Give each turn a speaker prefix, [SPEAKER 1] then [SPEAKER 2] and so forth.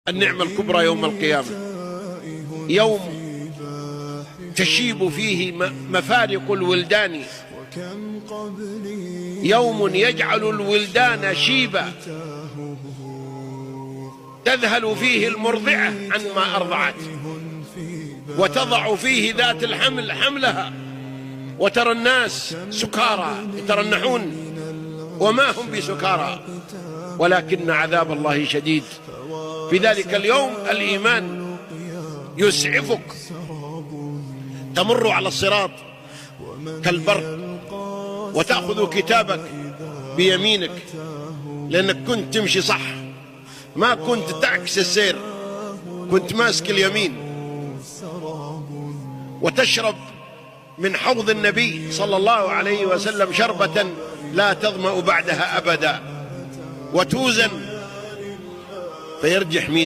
[SPEAKER 1] النعمة الكبرى يوم القيامة، يوم تشيب فيه مفارق الولدان، يوم يجعل الولدان شيبا، تذهل فيه المرضعة عما أرضعت، وتضع فيه ذات الحمل حملها، وترى الناس سكارى يترنحون وما هم بسكارى، ولكن عذاب الله شديد. في ذلك اليوم الإيمان يسعفك، تمر على الصراط كالبرق وتأخذ كتابك بيمينك، لأنك كنت تمشي صح، ما كنت تعكس السير، كنت ماسك اليمين، وتشرب من حوض النبي صلى الله عليه وسلم شربة لا تظمأ بعدها أبدا، وتوزن فيرجح ميزانك.